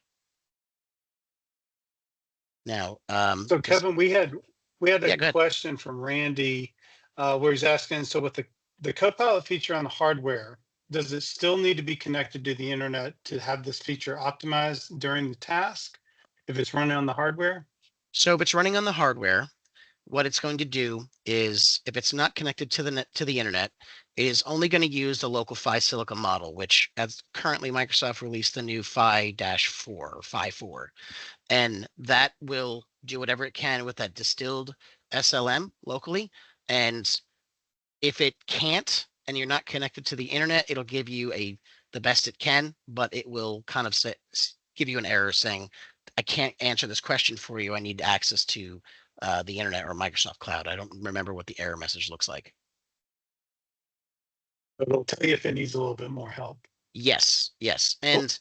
Now, So Kevin, we had a yeah, go ahead. question from Randy where he's asking, so with the Copilot feature on the hardware, does it still need to be connected to the internet to have this feature optimized during the task if it's running on the hardware? So if it's running on the hardware, what it's going to do is, if it's not connected to the internet, it is only going to use the local Phi Silica model, which as currently Microsoft released the new Phi-4 or Phi-4, and that will do whatever it can with that distilled SLM locally. And if it can't, and you're not connected to the internet, it'll give you the best it can, but it will kind of give you an error saying, I can't answer this question for you. I need access to the internet or Microsoft Cloud. I don't remember what the error message looks like. It'll tell you if it needs a little bit more help. Yes, yes. And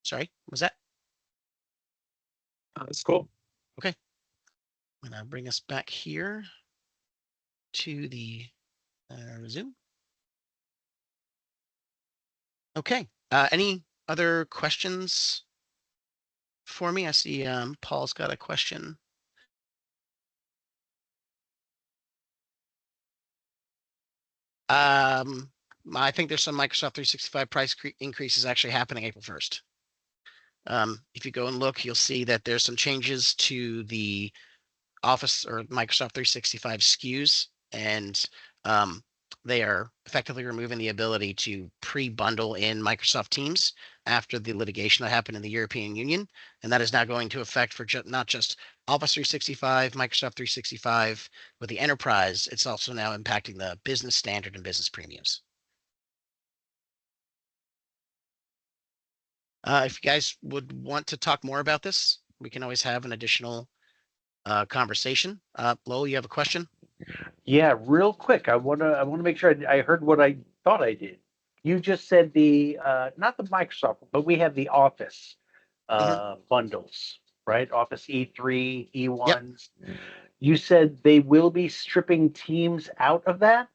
sorry, was that? That's cool. Okay. I'm gonna bring us back here to the Zoom. Okay. Any other questions for me? I see Paul's got a question. I think there's some Microsoft 365 price increases actually happening April 1st. If you go and look, you'll see that there's some changes to the Office or Microsoft 365 SKUs, and they are effectively removing the ability to pre-bundle in Microsoft Teams after the litigation that happened in the European Union. And that is now going to affect for not just Office 365, Microsoft 365, with the enterprise, it's also now impacting the business standard and business premiums. If you guys would want to talk more about this, we can always have an additional conversation. Lowell, you have a question? Yeah, real quick. I wanna make sure I heard what I thought I did. You just said not the Microsoft, but we have the Office bundles, right? Office E3, E1. Yep. You said they will be stripping Teams out of that?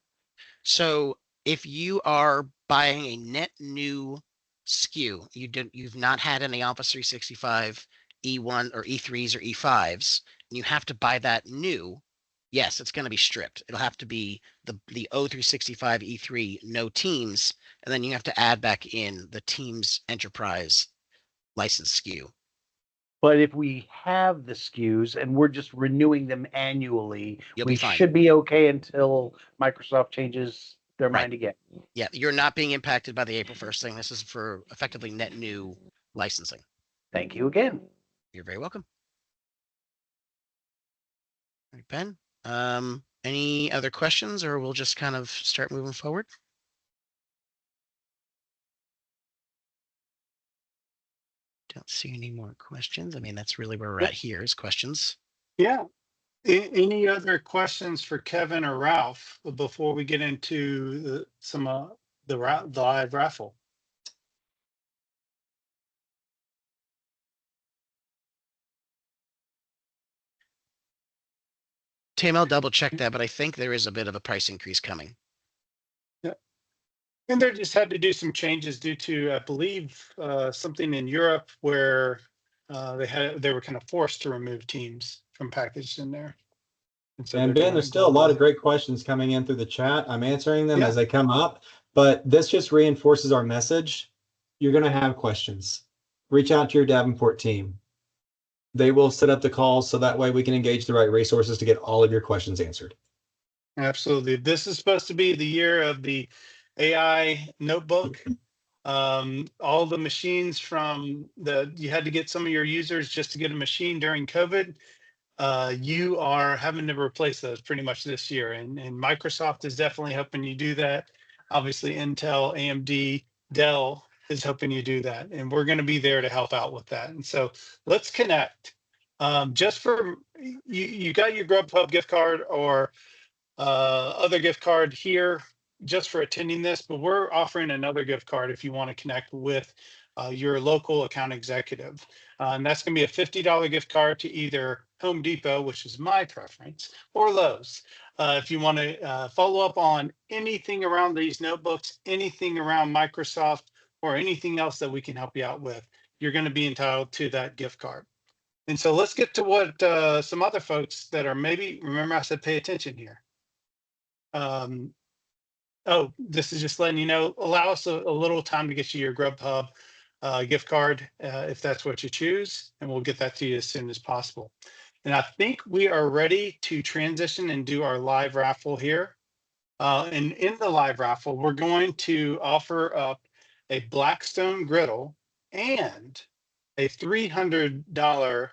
So if you are buying a net new SKU, you've not had any Office 365 E1 or E3s or E5s, and you have to buy that new, Yes, it's going to be stripped. It'll have to be the O365 E3 no Teams, and then you have to add back in the Teams Enterprise license SKU. But if we have the SKUs and we're just renewing them annually, You'll we be fine. should be okay until Microsoft changes their Right. mind again. Yeah, you're not being impacted by the April 1st thing. This is for effectively net new licensing. Thank you again. You're very welcome. All right, Ben. Any other questions, or we'll just kind of start moving forward? Don't see any more questions. I mean, that's really where we're at here is questions. Yeah. Any other questions for Kevin or Ralph before we get into the live raffle? Tim, I'll double check that, but I think there is a bit of a price increase coming. Yeah. And they just had to do some changes due to, I believe, something in Europe where they were kind of forced to remove Teams from packaged in there. So And they're Ben, doing there's it still a lot of globally. great questions coming in through the chat. I'm answering them Yeah. as they come up, but this just reinforces our message. You're going to have questions. Reach out to your Davenport team. They will set up the calls so that way we can engage the right resources to get all of your questions answered. Absolutely. This is supposed to be the year of the AI notebook. All the machines you had to get some of your users just to get a machine during COVID. You are having to replace those pretty much this year. And Microsoft is definitely helping you do that. Obviously, Intel, AMD, Dell is helping you do that. And we're going to be there to help out with that. And so let's connect. Just for you got your Grubhub gift card or other gift card here just for attending this, but we're offering another gift card if you want to connect with your local account executive. And that's going to be a $50 gift card to either Home Depot, which is my preference, or Lowe's. If you want to follow up on anything around these notebooks, anything around Microsoft, or anything else that we can help you out with, you're going to be entitled to that gift card. And so let's get to what some other folks that are maybe, remember I said pay attention here. Oh, this is just letting you know, allow us a little time to get you your Grubhub gift card if that's what you choose, and we'll get that to you as soon as possible. And I think we are ready to transition and do our live raffle here. And in the live raffle, we're going to offer up a Blackstone griddle and a $300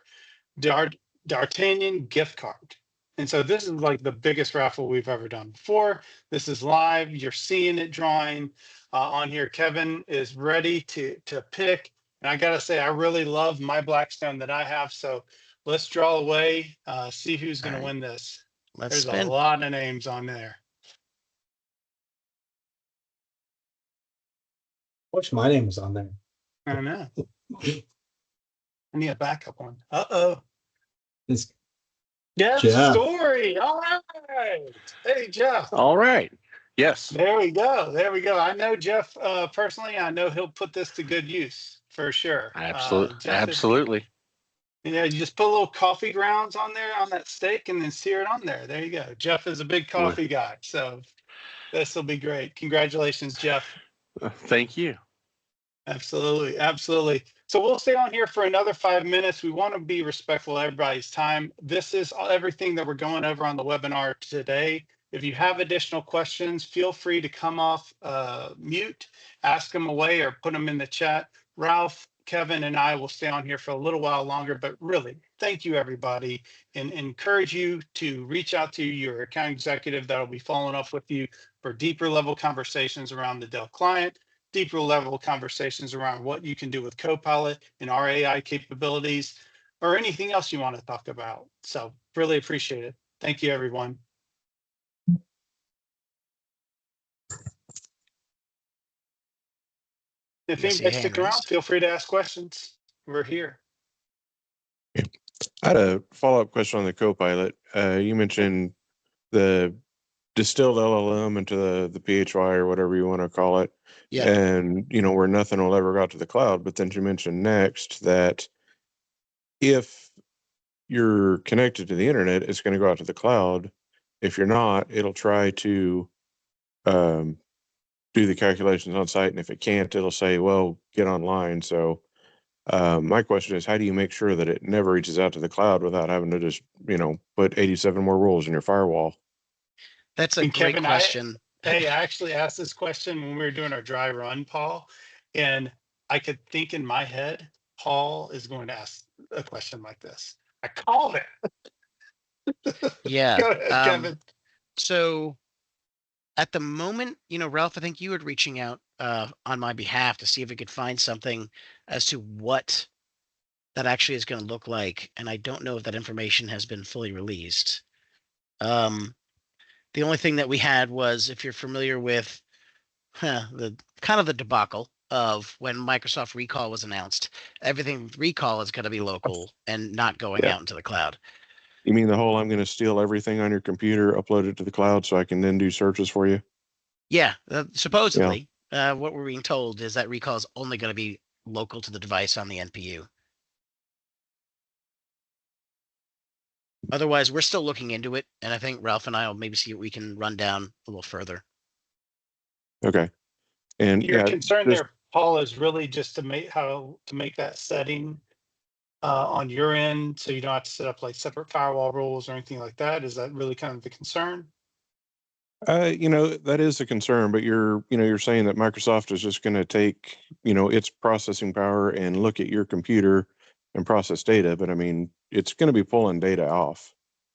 D'Artagnan gift card. And so this is like the biggest raffle we've ever done before. This is live. You're seeing it drawing on here. Kevin is ready to pick. And I got to say, I really love my Blackstone that I have. So let's draw away, see who's going to win this. Let's There's spin. a lot of names on there. Wish my name was on there. I know. I need a backup one. Uh-oh. It's Jeff Jeff. Story. All right. Hey, Jeff. All right. Yes. There we go. There we go. I know Jeff personally. I know he'll put this to good use for sure. Absolutely. Jeff Absolutely. you just put a little coffee grounds on there on that steak and then sear it on there. There you go. Jeff is a big coffee guy. So this will be great. Congratulations, Jeff. Thank you. Absolutely. Absolutely. So we'll stay on here for another 5 minutes. We want to be respectful of everybody's time. This is everything that we're going over on the webinar today. If you have additional questions, feel free to come off mute, ask them away, or put them in the chat. Ralph, Kevin, and I will stay on here for a little while longer, but really, thank you, everybody, and encourage you to reach out to your account executive that'll be following up with you for deeper level conversations around the Dell client, deeper level conversations around what you can do with Copilot and our AI capabilities, or anything else you want to talk about. So really appreciate it. Thank you, everyone. If anybody stick around, feel free to ask questions. We're here. I had a follow-up question on the Copilot. You mentioned the distilled LLM into the PHY or whatever you want to call it. Yeah. And, where nothing will ever go to the cloud. But then you mentioned next that if you're connected to the internet, it's going to go out to the cloud. If you're not, it'll try to do the calculations on site, and if it can't, it'll say, well, get online. So my question is, how do you make sure that it never reaches out to the cloud without having to just, put 87 more rules in your firewall? That's a And great Kevin, question. I actually asked this question when we were doing our dry run, Paul, and I could think in my head, Paul is going to ask a question like this. I called it. Yeah. Go ahead, Kevin. So at the moment, Ralph, I think you were reaching out on my behalf to see if we could find something as to what that actually is going to look like. And I don't know if that information has been fully released. The only thing that we had was, if you're familiar with the kind of the debacle of when Microsoft Recall was announced, everything Recall is going to be local and not going Yeah. out into the cloud. You mean the whole I'm going to steal everything on your computer, upload it to the cloud so I can then do searches for you? Yeah, supposedly, what we're being told is that Recall is only going to be local to the device on the NPU. Otherwise, we're still looking into it, and I think Ralph and I will maybe see what we can run down a little further. Okay. And Your yeah, concern just, there, Paul, is really just to make that setting on your end, so you don't have to set up like separate firewall rules or anything like that. Is that really kind of the concern? that is a concern, but you're saying that Microsoft is just going to take, its processing power and look at your computer and process data. But I mean, it's going to be pulling data off.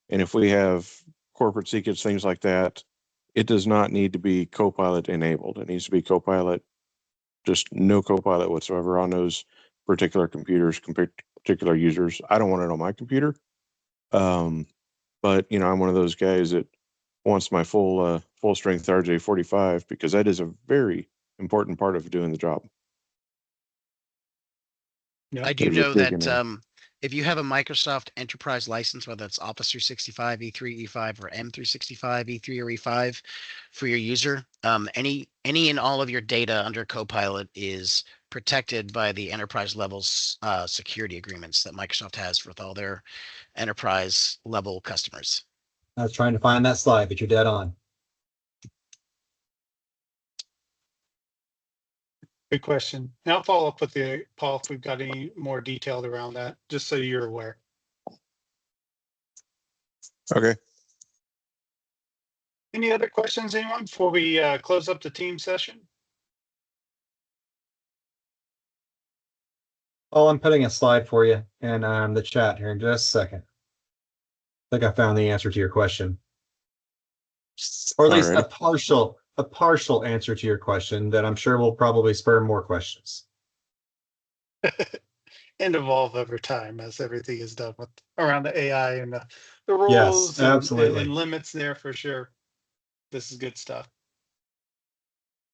And if we have corporate secrets, things like that, it does not need to be Copilot enabled. It needs to be Copilot, just no Copilot whatsoever on those particular computers, particular users. I don't want it on my computer. But I'm one of those guys that wants my full strength RJ45 because that is a very important part of doing the job. Yeah. I do There's a know big that if you have a Microsoft Enterprise license, whether it's Office 365, E3, E5, or M365, E3 or E5 for your user, any and all of your data under Copilot is protected by the enterprise levels security agreements that Microsoft has with all their enterprise level customers. I was trying to find that slide, but you're dead on. Good question. And I'll follow up with you, Paul, if we've got any more detailed around that, just so you're aware. Okay. Any other questions, anyone, before we close up the team session? Oh, I'm putting a slide for you in the chat here in just a second. I think I found the answer to your question, or at least a partial answer to your question that I'm sure will probably spur more questions. And evolve over time as everything is done with around the AI and the rules Yes, absolutely. and limits there for sure. This is good stuff.